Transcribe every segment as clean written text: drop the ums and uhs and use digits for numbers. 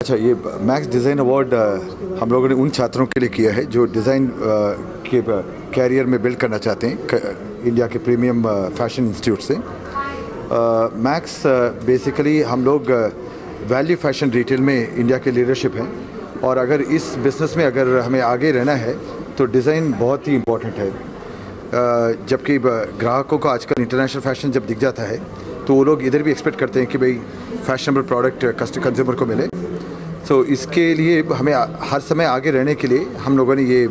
अच्छा, ये max design award हम लोगों ने उन छात्रों के लिए किया है जो डिज़ाइन के कैरियर में बिल्ड करना चाहते हैं इंडिया के प्रीमियम फैशन इंस्टीट्यूट से। मैक्स बेसिकली हम लोग वैल्यू फैशन रिटेल में इंडिया के लीडरशिप हैं और अगर इस बिज़नेस में अगर हमें आगे रहना है तो डिज़ाइन बहुत ही इम्पोर्टेंट है। जबकि ग्राहकों को आजकल इंटरनेशनल फैशन जब दिख जाता है तो वो लोग इधर भी एक्सपेक्ट करते हैं कि भाई फैशनेबल प्रोडक्ट कंज्यूमर को मिले। तो इसके लिए हमें हर समय आगे रहने के लिए हम लोगों ने ये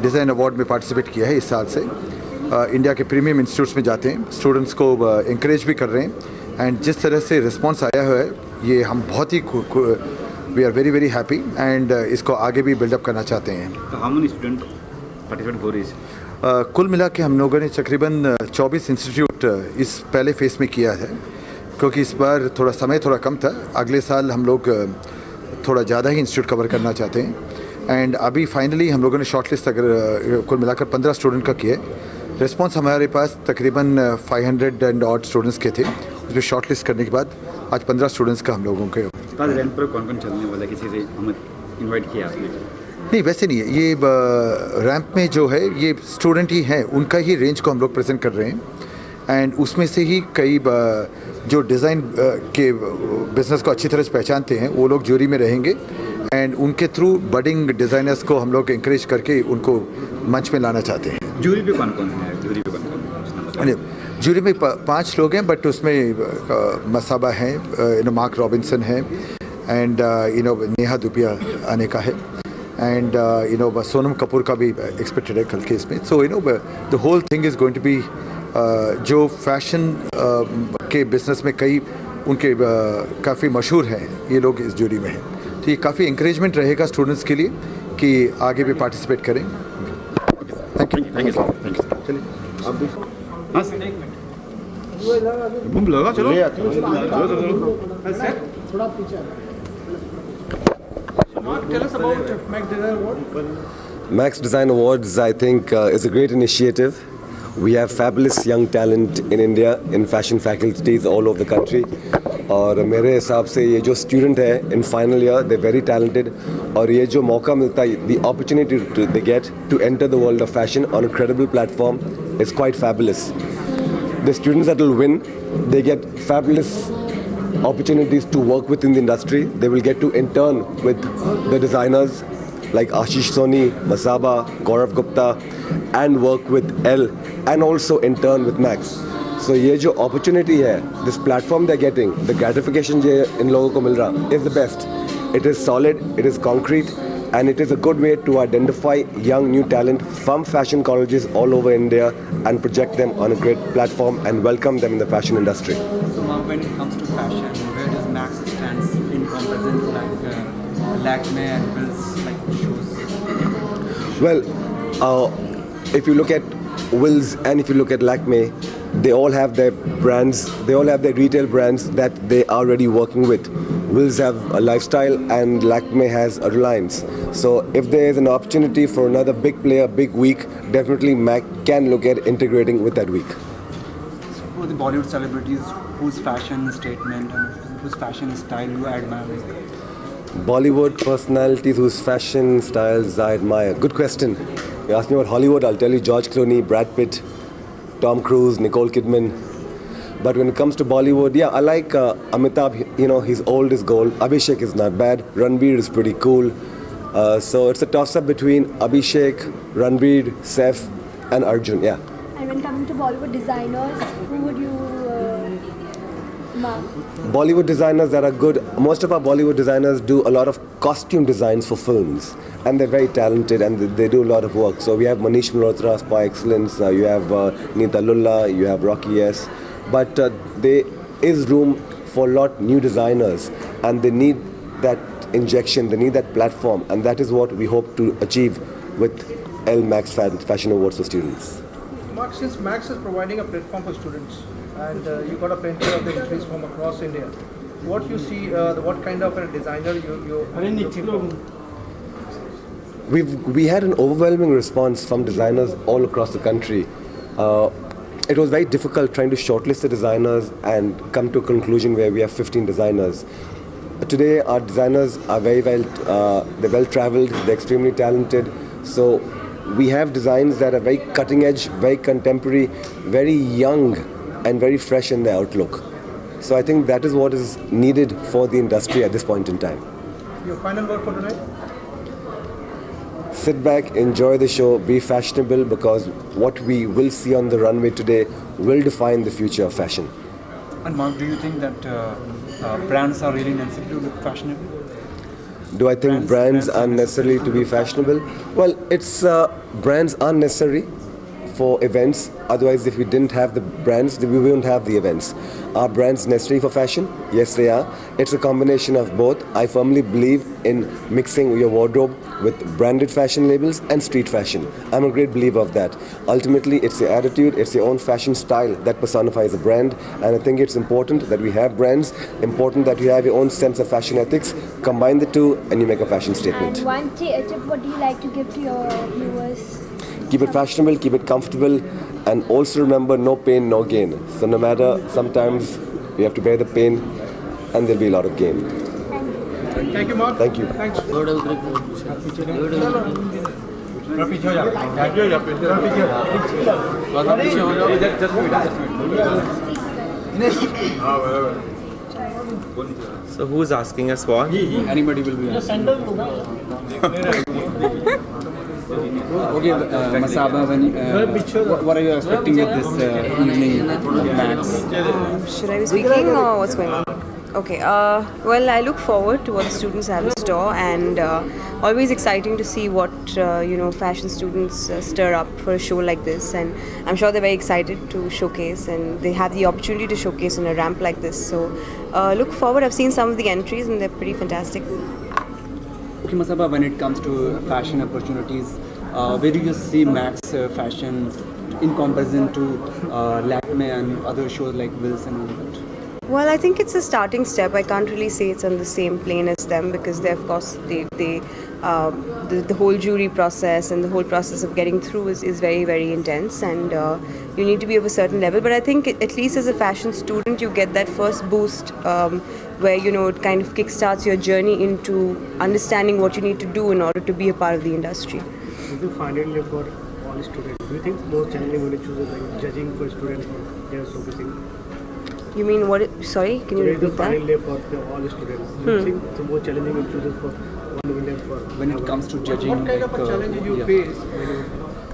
डिज़ाइन अवार्ड में पार्टिसिपेट किया है। इस साल से इंडिया के प्रीमियम इंस्टीट्यूट्स में जाते हैं, स्टूडेंट्स को इंकरेज भी कर रहे हैं एंड जिस तरह से रिस्पांस आया हुआ है ये हम बहुत ही we are very happy and इसको आगे भी बिल्डअप करना चाहते हैं। तो हाउ मेनी स्टूडेंट पार्टिसिपेट हो रही है? कुल मिला के हम लोगों ने तकरीबन 24 इंस्टीट्यूट इस पहले फेज़ में किया है, क्योंकि इस बार थोड़ा समय थोड़ा कम था। अगले साल हम लोग थोड़ा ज़्यादा ही इंस्टीट्यूट कवर करना चाहते हैं एंड अभी फाइनली हम लोगों ने शॉर्ट लिस्ट अगर कुल मिलाकर 15 स्टूडेंट का किया है। रिस्पांस हमारे पास तकरीबन 500 एंड ऑड स्टूडेंट्स के थे। उसमें शॉर्ट लिस्ट करने के बाद आज 15 स्टूडेंट्स का हम लोगों के रैंप पर कौन चलने वाला, किसी से हम इन्वाइट किया आपने? नहीं, वैसे नहीं है। ये रैंप में जो है ये स्टूडेंट ही हैं, उनका ही रेंज को हम लोग प्रेजेंट कर रहे हैं एंड उसमें से ही कई जो डिज़ाइन के बिज़नेस को अच्छी तरह से पहचानते हैं वो लोग जूरी में रहेंगे एंड उनके थ्रू बडिंग डिज़ाइनर्स को हम लोग इंकरेज करके उनको मंच में लाना चाहते हैं। जूरी पे कौन कौन है? जूरी पे कौन कौन? जूरी में 5 लोग हैं, बट उसमें मसाबा हैं, मार्क रॉबिन्सन है एंड नेहा धुपिया आने का है एंड सोनम कपूर का भी एक्सपेक्टेड है कल के इसमें। So the whole thing is going to be जो फैशन के बिज़नेस में कई उनके काफ़ी मशहूर हैं, ये लोग इस जूरी में हैं। तो ये काफ़ी इंकरेजमेंट रहेगा स्टूडेंट्स के लिए कि आगे भी पार्टिसिपेट करें। Thank you. चलिए आप भी बूम लगा, चलो थोड़ा पीछे। Tell us about Max Design Award. Max Design Awards, I think, is a great initiative. We have fabulous young talent in India in fashion faculties all over the country. और मेरे हिसाब से ये जो स्टूडेंट है in final year, they very talented और ये जो मौका मिलता है, the opportunity they get to enter the world of fashion on a credible platform is quite fabulous. The students that will win, they get fabulous opportunities to work within the industry. They will get to intern with the designers like Ashish Soni, Masaba, Gaurav Gupta, and work with L, and also intern with Max. So ये जो opportunity है, this platform they're getting, the gratification जो इन लोगों को मिल रहा is the best. It is solid, it is concrete, and it is a good way to identify young new talent from fashion colleges all over India and project them on a great platform and welcome them in the fashion industry. So when it comes to fashion, where does Max stand in comparison to like Lakme and Will's like shoes? Well, if you look at Will's and if you look at Lakme, they all have their brands, they all have their retail brands that they are already working with. Will's have a lifestyle and Lakme has a Reliance. So if there is an opportunity for another big player, big week, definitely Mac can look at integrating with that week. So who are the Bollywood celebrities whose fashion statement and whose fashion style you admire? Bollywood personalities whose fashion styles I admire. Good question. You ask me about Hollywood, I'll tell you George Clooney, Brad Pitt, Tom Cruise, Nicole Kidman. But when it comes to Bollywood, yeah, I like Amitabh. He's old is gold. Abhishek is not bad. Ranbir is pretty cool. So it's a toss-up between Abhishek, Ranbir, Saif, and Arjun. Yeah. And when coming to Bollywood designers, who would you mark? Bollywood designers that are good. Most of our Bollywood designers do a lot of costume designs for films, and they're very talented and they do a lot of work. So we have Manish Malhotra by excellence. You have Neeta Lulla. You have Rocky S. But there is room for a lot new designers, and they need that injection, they need that platform, and that is what we hope to achieve with L Max Fashion Awards for students. Mark, since Max is providing a platform for students, and you got a plenty of the entries from across India, what you see, what kind of a designer you looking for? We had an overwhelming response from designers all across the country. It was very difficult trying to shortlist the designers and come to a conclusion where we have 15 designers. today our designers are they're well traveled, they're extremely talented. So we have designs that are very cutting edge, very contemporary, very young and very fresh in their outlook. So I think that is what is needed for the industry at this point in time. Your final word for tonight? Sit back, enjoy the show, be fashionable, because what we will see on the runway today will define the future of fashion. And Mark, do you think that brands are really necessary to look fashionable? Do I think brands are necessary to be fashionable? Well, it's brands are necessary for events. Otherwise, if we didn't have the brands, then we wouldn't have the events. Are brands necessary for fashion? Yes, they are. It's a combination of both. I firmly believe in mixing your wardrobe with branded fashion labels and street fashion. I'm a great believer of that. Ultimately, it's your attitude, it's your own fashion style that personifies a brand. And I think it's important that we have brands, important that you have your own sense of fashion ethics. Combine the two and you make a fashion statement. And one tip, what do you like to give to your viewers? Keep it fashionable, keep it comfortable, and also remember, no pain, no gain. So no matter, sometimes you have to bear the pain and there'll be a lot of gain. Thank you, Mark. Thank you. Thanks. So who's asking us what? Anybody will be asking. Okay, Masaba, what are you expecting with this evening, Max? Should I be speaking or what's going on? Okay, well, I look forward to what the students have in store, and always exciting to see what fashion students stir up for a show like this, and I'm sure they're very excited to showcase, and they have the opportunity to showcase on a ramp like this. So look forward. I've seen some of the entries and they're pretty fantastic. Okay, Masaba, when it comes to fashion opportunities, where do you see Max fashion in comparison to Lakme and other shows like Wills and all that? Well, I think it's a starting step. I can't really say it's on the same plane as them, because they, of course, the whole jury process and the whole process of getting through is very, very intense, and you need to be of a certain level. But I think at least as a fashion student, you get that first boost where it kind of kickstarts your journey into understanding what you need to do in order to be a part of the industry. Did you find it for all students? Do you think most challenging when you choose like judging for students they are showcasing? You mean what? Sorry, can you repeat that? The final for all students. Do you think it's more challenging when choosing for one winner for? When it comes to judging, What kind of a challenge did you face?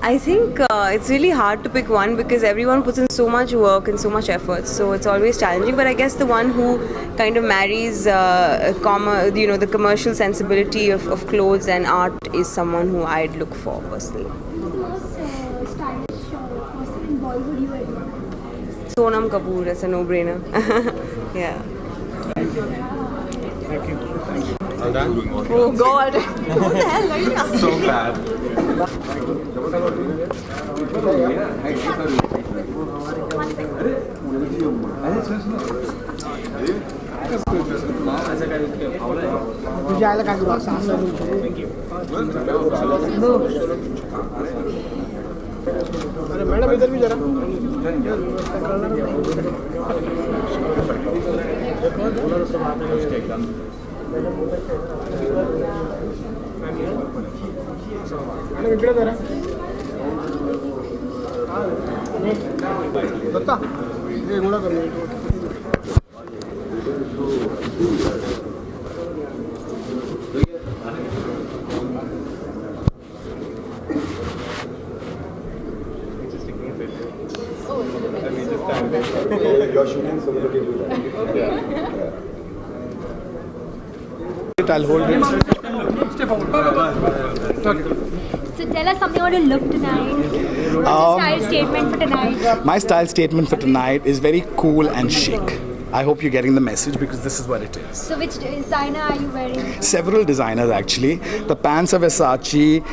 I think it's really hard to pick one, because everyone puts in so much work and so much effort, so it's always challenging. But I guess the one who kind of marries the commercial sensibility of clothes and art is someone who I'd look for personally. What's the most stylish person in Bollywood you admire? Sonam Kapoor, it's a no-brainer. Yeah. Thank you. All done? Oh God! What the hell are you? So bad. अरे madam इधर भी जरा madam इकडे जरा दत्ता हे गुणा कर You're shooting, so we can do that. I'll hold it. So tell us something about your look tonight. What's your style statement for tonight? My style statement for tonight is very cool and chic. I hope you're getting the message, because this is what it is. So which designer are you wearing? Several designers actually. The pants are Versace,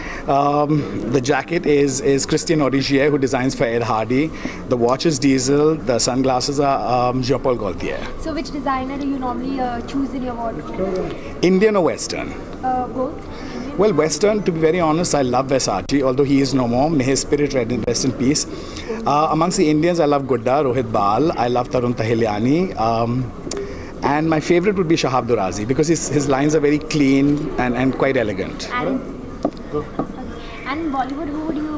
the jacket is Christian Origier, who designs for Ed Hardy. The watch is Diesel, the sunglasses are Jean-Paul Gaultier. So which designer do you normally choose in your wardrobe? Indian or Western? Both. Well, Western, to be very honest, I love Versace, although he is no more. May his spirit rest in peace. Amongst the Indians, I love Gudda, Rohit Bal. I love Tarun Tahiliani. And my favorite would be Shahab Durazi because his lines are very clean and quite elegant. And Bollywood, who would you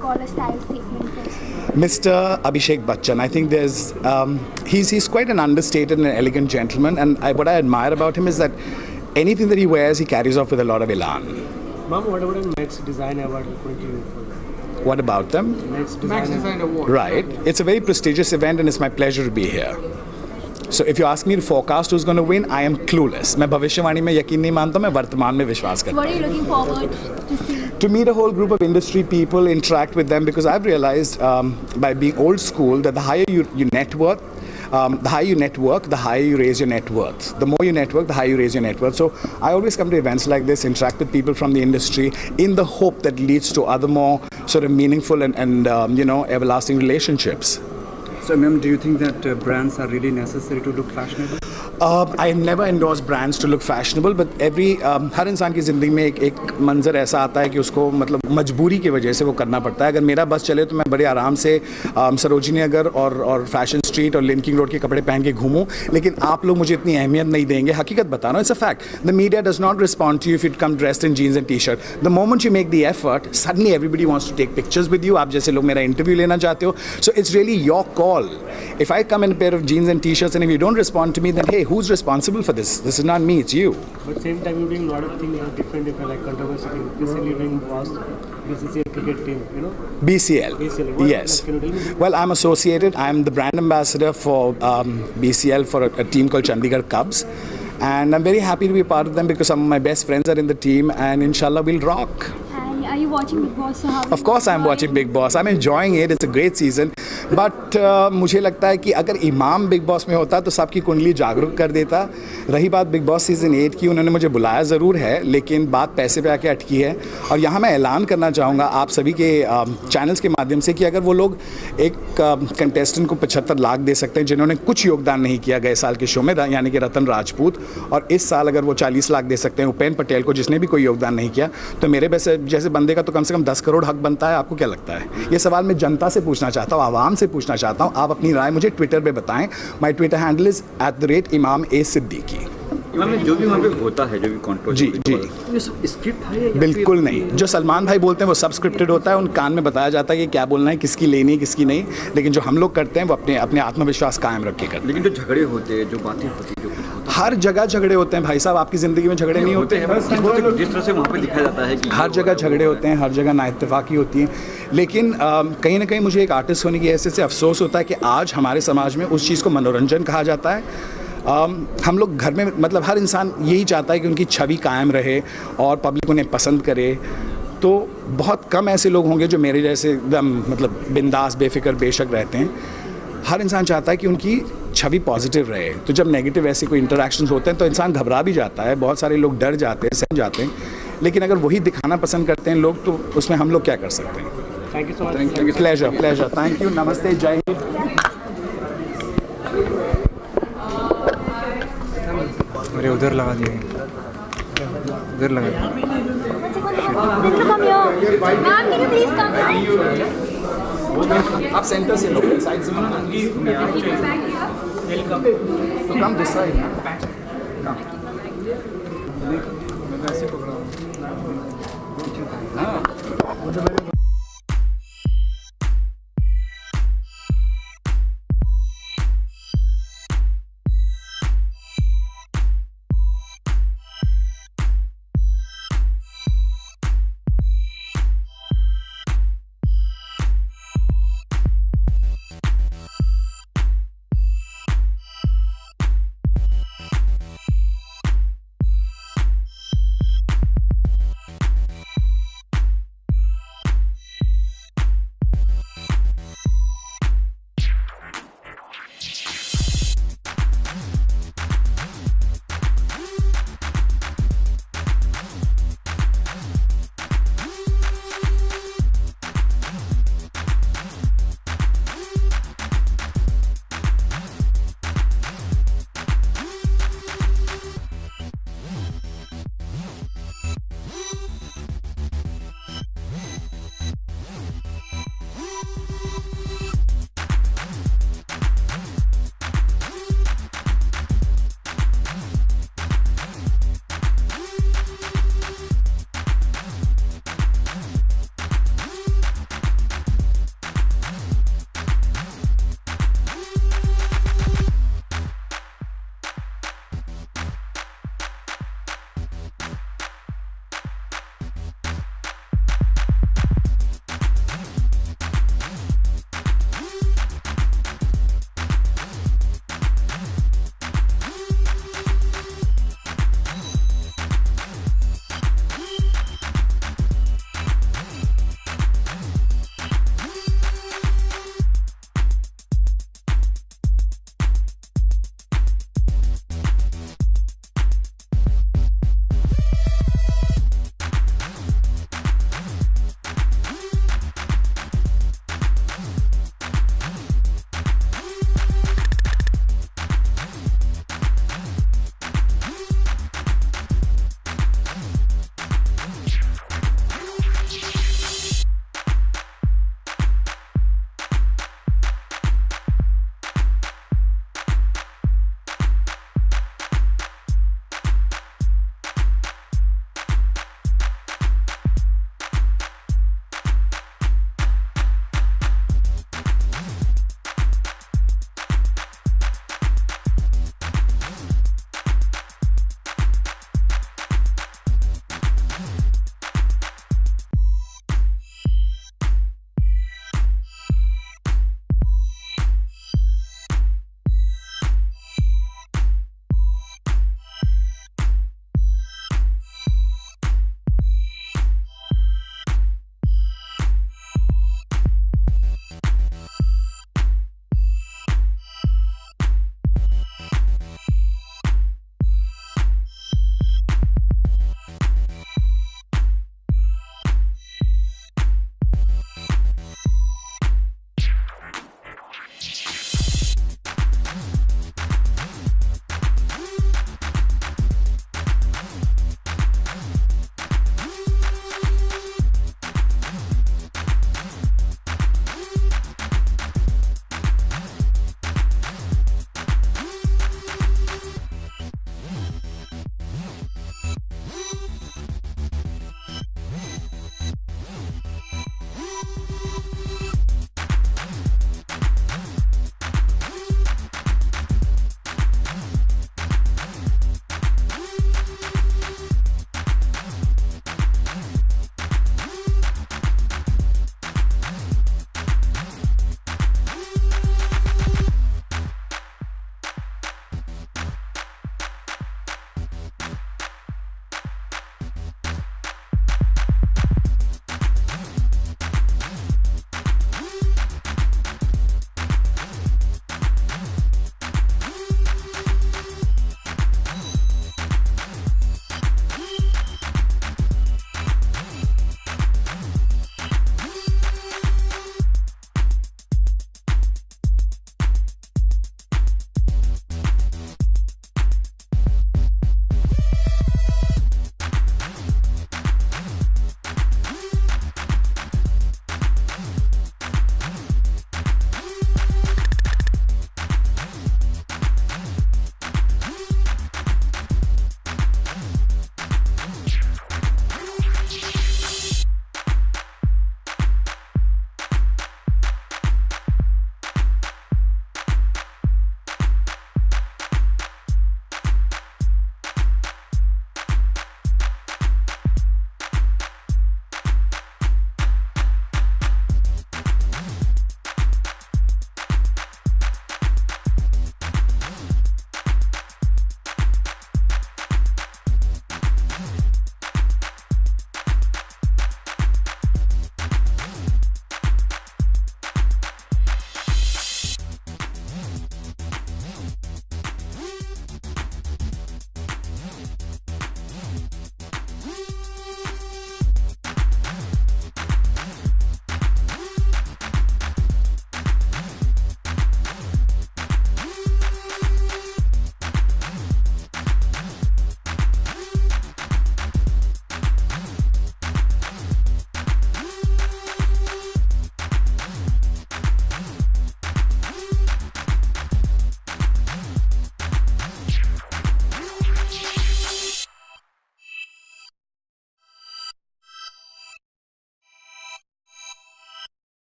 call a style statement person? Mr. Abhishek Bachchan. I think he's quite an understated and elegant gentleman, and what I admire about him is that anything that he wears, he carries off with a lot of elan. Ma'am, what about the Max Design Award going to you for? What about them? Max Design Award. Right. It's a very prestigious event, and it's my pleasure to be here. So if you ask me to forecast who's going to win, I am clueless. मैं भविष्यवाणी में यकीन नहीं मानता, मैं वर्तमान में विश्वास करता हूँ. What are you looking forward to see? To meet a whole group of industry people, interact with them, because I've realized by being old school that the higher you network, the higher you network, the higher you raise your net worth. The more you network, the higher you raise your net worth. So I always come to events like this, interact with people from the industry in the hope that leads to other more sort of meaningful and everlasting relationships. So, ma'am, do you think that brands are really necessary to look fashionable? I never endorse brands to look fashionable, but हर इंसान की ज़िंदगी में एक मंज़र ऐसा आता है कि उसको मतलब मजबूरी की वजह से वो करना पड़ता है. अगर मेरा बस चले तो मैं बड़े आराम से सरोजिनी नगर और फैशन स्ट्रीट और लिंकिंग रोड के कपड़े पहन के घूमूं, लेकिन आप लोग मुझे इतनी अहमियत नहीं देंगे. हकीकत बता रहा हूँ, it's a fact. The media does not respond to you if it come dressed in jeans and T shirt. The moment you make the effort, suddenly everybody wants to take pictures with you. आप जैसे लोग मेरा interview लेना चाहते हो. So it's really your call. If I come in a pair of jeans and t-shirts and if you don't respond to me, then hey, who's responsible for this? This is not me, it's you. But same time you're doing a lot of things different like controversy things. Recently doing boss BCCL cricket team, BCL. Yes. Can you tell me? Well, I'm associated. I'm the brand ambassador for BCL for a team called Chandigarh Cubs. And I'm very happy to be a part of them because some of my best friends are in the team and inshallah we'll rock. And are you watching Big Boss? So Of course I'm watching Big Boss. I'm enjoying it. It's a great season. But मुझे लगता है कि अगर इमाम big boss में होता तो सबकी कुंडली जागरूक कर देता. रही बात बिग बॉस सीज़न 8 की, उन्होंने मुझे बुलाया ज़रूर है, लेकिन बात पैसे पे आके अटकी है. और यहाँ मैं ऐलान करना चाहूँगा आप सभी के चैनल्स के माध्यम से कि अगर वो लोग एक कंटेस्टेंट को 75 लाख दे सकते हैं जिन्होंने कुछ योगदान नहीं किया गए साल के शो में, यानी कि रतन राजपूत, और इस साल अगर वो 40 लाख दे सकते हैं उपेन पटेल को जिसने भी कोई योगदान नहीं किया, तो मेरे जैसे बंदे का तो कम से कम 10 करोड़ हक बनता है. आपको क्या लगता है? ये सवाल मैं जनता से पूछना चाहता हूँ, आवाम से पूछना चाहता हूँ. आप अपनी राय मुझे ट्विटर पे बताएं. My Twitter handle is @Imam A Siddiqui. इमाम जो भी वहाँ पे होता है, जो भी कंट्रोवर्सी, जी ये सब स्क्रिप्ट है? बिल्कुल नहीं. जो सलमान भाई बोलते हैं वो सब स्क्रिप्टेड होता है. उन कान में बताया जाता है कि क्या बोलना है, किसकी लेनी है, किसकी नहीं. लेकिन जो हम लोग करते हैं वो अपने आत्मविश्वास कायम रख के करते हैं. लेकिन जो झगड़े होते हैं, जो बातें होती हैं, जो कुछ होता हर जगह झगड़े होते हैं भाई साहब. आपकी ज़िंदगी में झगड़े नहीं होते हैं? जिस तरह से वहाँ पे दिखाया जाता है कि हर जगह झगड़े होते हैं, हर जगह नाइत्तेफाकी होती है. लेकिन कहीं ना कहीं मुझे एक आर्टिस्ट होने की हैसियत से अफसोस होता है कि आज हमारे समाज में उस चीज़ को मनोरंजन कहा जाता है. हम लोग घर में मतलब हर इंसान यही चाहता है कि उनकी छवि कायम रहे और पब्लिक उन्हें पसंद करे. तो बहुत कम ऐसे लोग होंगे जो मेरे जैसे एकदम मतलब बिंदास बेफिक्र बेशक रहते हैं. हर इंसान चाहता है कि उनकी छवि पॉजिटिव रहे. तो जब नेगेटिव ऐसे कोई इंटरेक्शंस होते हैं तो इंसान घबरा भी जाता है. बहुत सारे लोग डर जाते हैं, सहम जाते हैं. लेकिन अगर वही दिखाना पसंद करते हैं लोग, तो उसमें हम लोग क्या कर सकते हैं? Thank you so much. Pleasure. Thank you. नमस्ते. जय हिंद. अरे उधर लगा दिए, उधर लगा दिए. Come here. Ma'am, can you please come? आप सेंटर से लो, साइड से लो. तो कम दिस साइड. हाँ.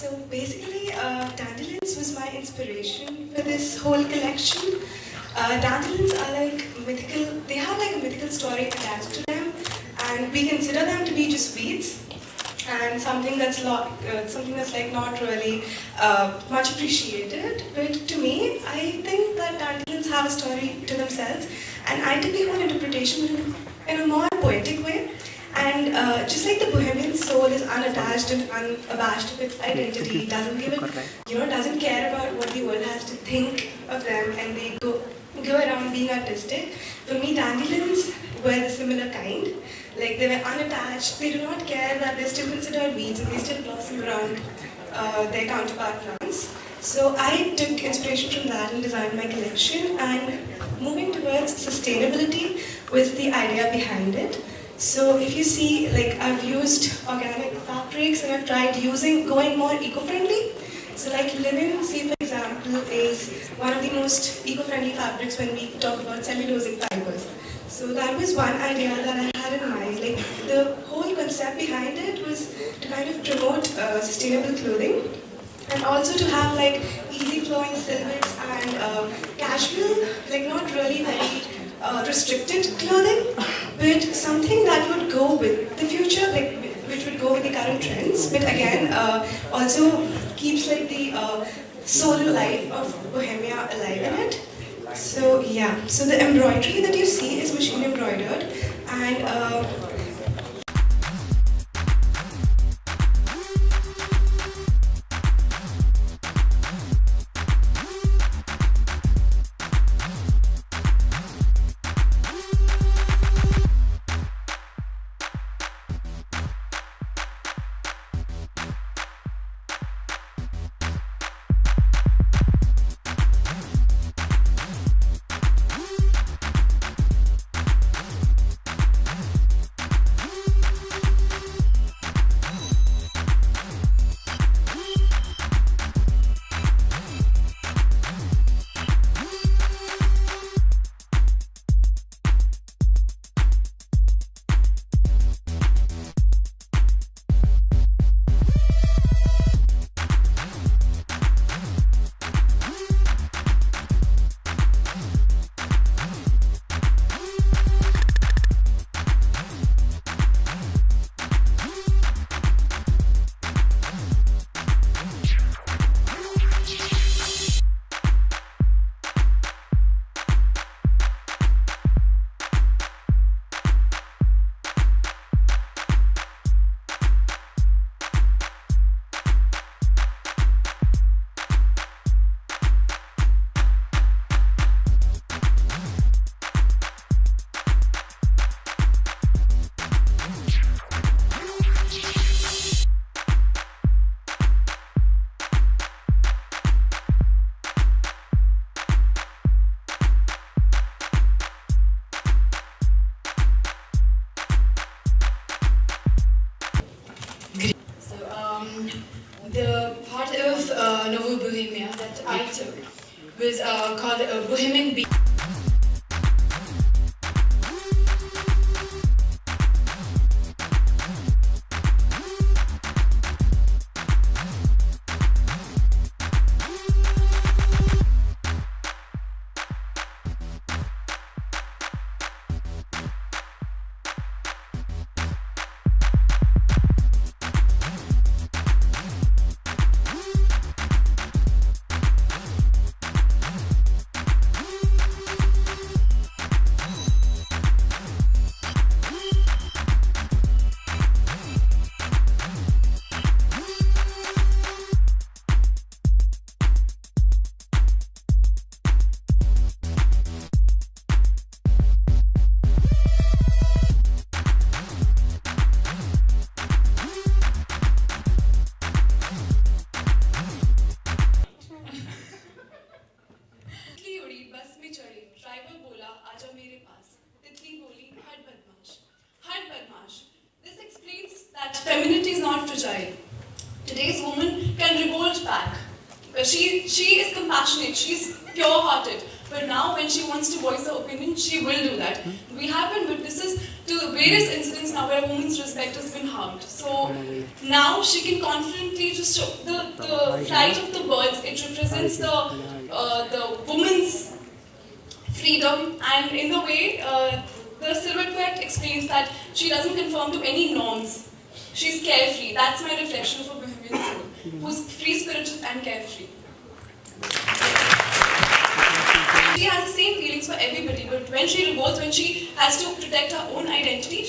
So basically, dandelions was my inspiration for this whole collection. Dandelions are like mythical, they have like a mythical story attached to them, and we consider them to be just weeds and something that's like not really much appreciated. But to me, I think that dandelions have a story to themselves, and I took the whole interpretation in a more poetic way. And just like the bohemian soul is unattached and unabashed of its identity, doesn't give it, doesn't care about what the world has to think of them, and they go around being artistic. For me, dandelions were the similar kind. Like, they were unattached. They do not care that they're still considered weeds and they still blossom around their counterpart plants. So I took inspiration from that and designed my collection. And moving towards sustainability was the idea behind it. So if you see, like, I've used organic fabrics and I've tried going more eco-friendly. So like linen, say for example, is one of the most eco-friendly fabrics when we talk about cellulosic fibers. So that was one idea that I had in mind. Like, the whole concept behind it was to kind of promote sustainable clothing, and also to have like easy flowing silhouettes and casual, like not really very restricted clothing, but something that would go with the future, like which would go with the current trends, but again also keeps like the soul and life of Bohemia alive in it. So yeah, so the embroidery that you see is machine embroidered, and the part of Novo Bohemia that I took was called a Bohemian Beat. This explains that femininity is not fragile. Today's woman can revolt back. She is compassionate, she's pure-hearted, But now when she wants to voice her opinion, she will do that. We have been witnesses to various incidents now where a woman's respect has been harmed. So now she can confidently just show the flight of the birds. It represents the woman's freedom, and in the way the silhouette poet explains that she doesn't conform to any norms. She's carefree. That's my reflection of a Bohemian soul, who's free-spirited and carefree. She has the same feelings for everybody, but when she revolts, when she has to protect her own identity,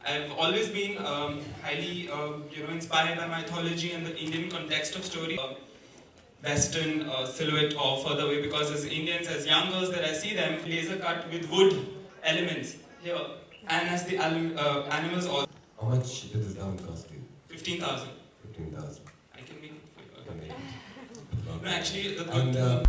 I've always been highly inspired by mythology and the Indian context of story. Western silhouette or further away, because as Indians, as young girls that I see them, laser cut with wood elements here, and as the animals also. How much did this gown cost you? 15,000. 15,000. I can make it. No, actually, the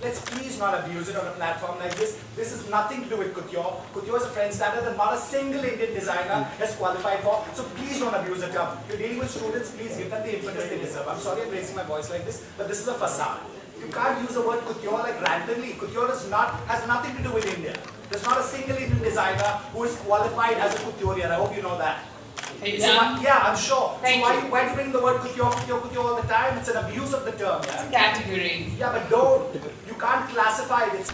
Let's please not abuse it on a platform like this. This is nothing to do with couture. Couture is a French standard that not a single Indian designer has qualified for. So please don't abuse the term. You're dealing with students, please give them the impetus they deserve. I'm sorry I'm raising my voice like this, but this is a facade. You can't use the word couture like randomly. Couture has nothing to do with India. There's not a single Indian designer who is qualified as a couturier. I hope you know that. Yeah, I'm sure. So why do you bring the word couture all the time? It's an abuse of the term. Yeah? it's a category. Yeah, but don't. You can't classify it.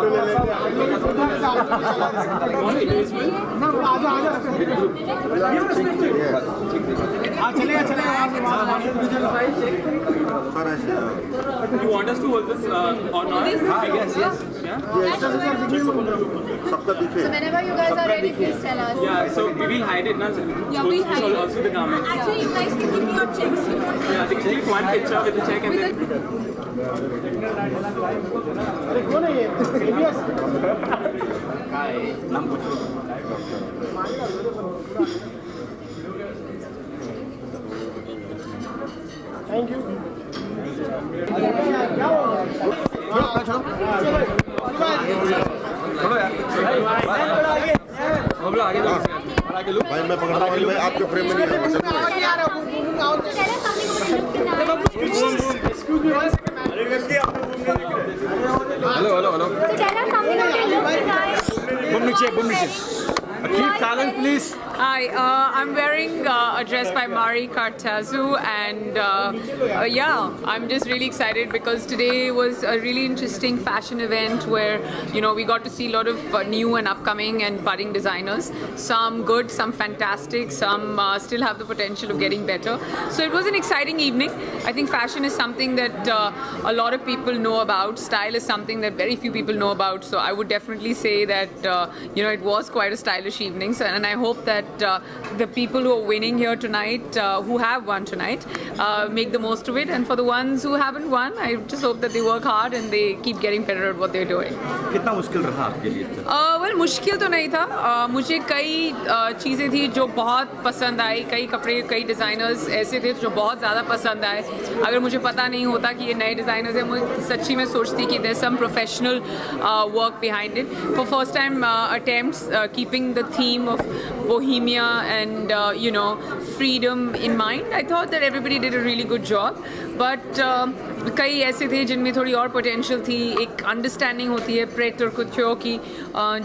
You want us to hold this or not? Yes. So whenever you guys are ready, please tell us. Yeah, so we will hide it now. Yeah, we'll hide it. Also the garments. Actually, you guys can give me your checks. Yeah, they can take one picture with the check and then. Thank you. भाई मैं पकड़ रहा हूँ भाई आपके frame में नहीं है Keep silent, please. Hi, I'm wearing a dress by Mari Kartazu, and yeah, I'm just really excited because today was a really interesting fashion event where, you know, we got to see a lot of new and upcoming and budding designers. Some good, some fantastic, some still have the potential of getting better. So it was an exciting evening. I think fashion is something that a lot of people know about. Style is something that very few people know about. So I would definitely say that, you know, it was quite a stylish evening. So, and I hope that the people who are winning here tonight, who have won tonight, make the most of it. And for the ones who haven't won, I just hope that they work hard and they keep getting better at what they're doing. कितना मुश्किल रहा आपके लिए? Well, मुश्किल तो नहीं था. मुझे कई चीज़ें थी जो बहुत पसंद आई. कई कपड़े, कई डिज़ाइनर्स ऐसे थे जो बहुत ज़्यादा पसंद आए. अगर मुझे पता नहीं होता कि ये नए डिज़ाइनर्स हैं, मुझे सच्ची में सोचती कि there's some professional work behind it. For first time attempts, keeping the theme of bohemia and you know, freedom in mind, I thought that everybody did a really good job. But कई ऐसे थे जिनमें थोड़ी और potential थी. एक understanding होती है प्रेट और कुत्यों की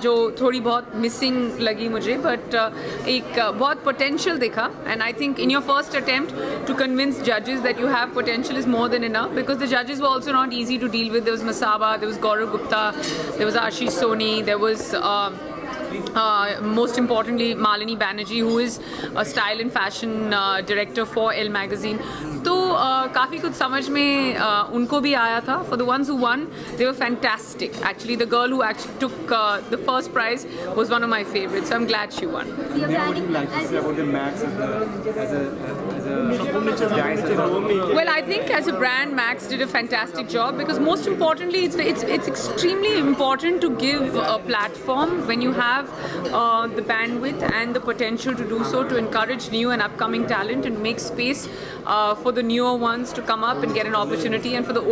जो थोड़ी बहुत मिसिंग लगी मुझे, बट एक बहुत पोटेंशियल देखा. And I think in your first attempt to convince जजेस that you have potential is more than enough, because the जजेस were also not easy to deal with. There was Masaba, there was Gaurav Gupta, there was Ashish Soni, there was most importantly Malini Banerjee, who is a style and fashion director for Elle magazine. तो काफ़ी कुछ समझ में उनको भी आया था. For the ones who won, they were fantastic. Actually, the girl who actually took the first prize was one of my favorites. So I'm glad she won. What would you like to say about the Max Well, I think as a brand, Max did a fantastic job, because most importantly, it's extremely important to give a platform when you have the bandwidth and the potential to do so, to encourage new and upcoming talent and make space for the newer ones to come up and get an opportunity, and for the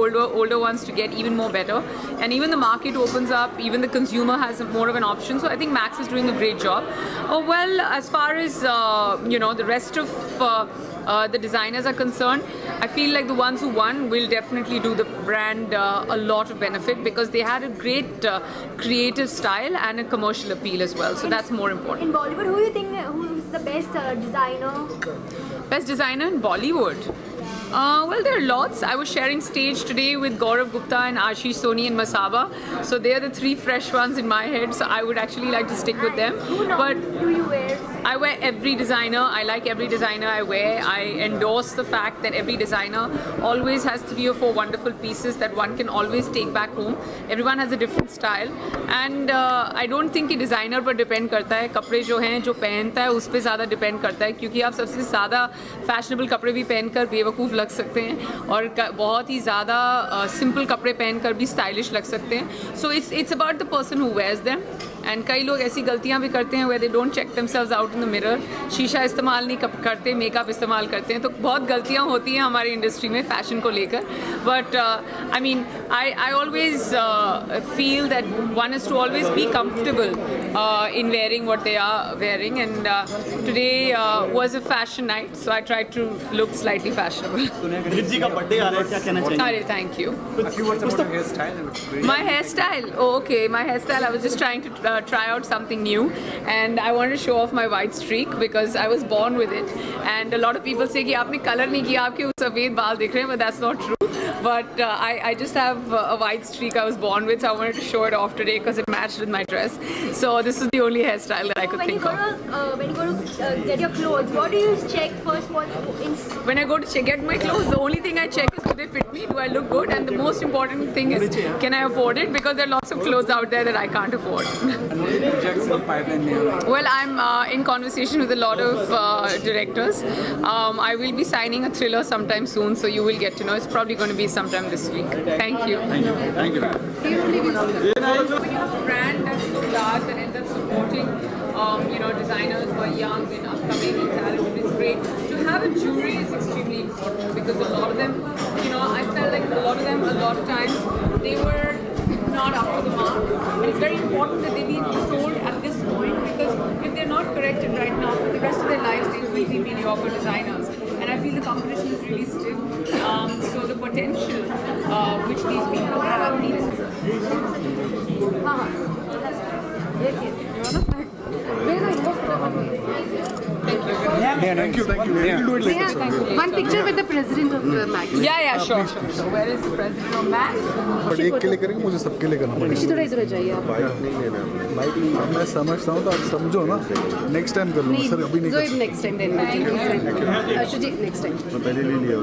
older ones to get even more better. And even the market opens up, even the consumer has more of an option. So I think Max is doing a great job. Well, as far as you know, the rest of the designers are concerned, I feel like the ones who won will definitely do the brand a lot of benefit, because they had a great creative style and a commercial appeal as well. So that's more important. In Bollywood, who do you think who's the best designer? Best designer in Bollywood? Well, there are lots. I was sharing stage today with Gaurav Gupta and Ashish Soni and Masaba. So they are the three fresh ones in my head. So I would actually like to stick with them. But do you wear? I wear every designer. I like every designer I wear. I endorse the fact that every designer always has 3 or 4 wonderful pieces that one can always take back home. Everyone has a different style. And I don't think कि designer पर depend करता है. कपड़े जो हैं, जो पहनता है, उस पर ज़्यादा depend करता है. क्योंकि आप सबसे ज़्यादा fashionable कपड़े भी पहनकर बेवकूफ़ लग सकते हैं, और बहुत ही ज़्यादा simple कपड़े पहनकर भी stylish लग सकते हैं. So it's about the person who wears them. And कई लोग ऐसी गलतियाँ भी करते हैं where they don't check themselves out in the mirror. शीशा इस्तेमाल नहीं करते, मेकअप इस्तेमाल करते हैं. तो बहुत गलतियाँ होती हैं हमारी इंडस्ट्री में फैशन को लेकर. But I mean I always feel that one is to always be comfortable in wearing what they are wearing. And today was a fashion night, so I tried to look slightly fashionable. जी का birthday आ रहा है, क्या कहना चाहिए? अरे thank you. A few words about your hairstyle. My hairstyle? Oh, okay. My hairstyle, I was just trying to try out something new, and I wanted to show off my white streak because I was born with it. And a lot of people say कि आपने color नहीं किया, आपके सफ़ेद बाल दिख रहे हैं, but that's not true. but I just have a white streak I was born with, so I wanted to show it off today because it matched with my dress. So this is the only hairstyle that I could think of. When you go to get your clothes, what do you check first? When I go to get my clothes, the only thing I check is do they fit me, do I look good, and the most important thing is can I afford it, because there are lots of clothes out there that I can't afford. Well, I'm in conversation with a lot of directors. I will be signing a thriller sometime soon, so you will get to know. It's probably going to be sometime this week. Thank you. Thank you. Thank you. When you have a brand that's so large that ends up supporting, designers who are young and upcoming and talented, it's great. To have a jury is extremely important, because a lot of them, I felt like a lot of them, a lot of times, they were not up to the mark. And it's very important that they be told at this point, because if they're not corrected right now, for the rest of their lives, they will be mediocre designers. And I feel the competition is really stiff. So the potential which these people have needs to. Thank you. One picture with the president of the magazine. Yeah, sure. So where is the president of Max? But एक के लिए करेंगे, मुझे सबके लिए करना पड़ेगा। थोड़ा इधर जाइए आप। मैं समझता हूँ, तो आप समझो ना, नेक्स्ट टाइम कर लूँगा सर, अभी नहीं कर सकता। नेक्स्ट टाइम देना। Shuji next time. पहले ले लिया।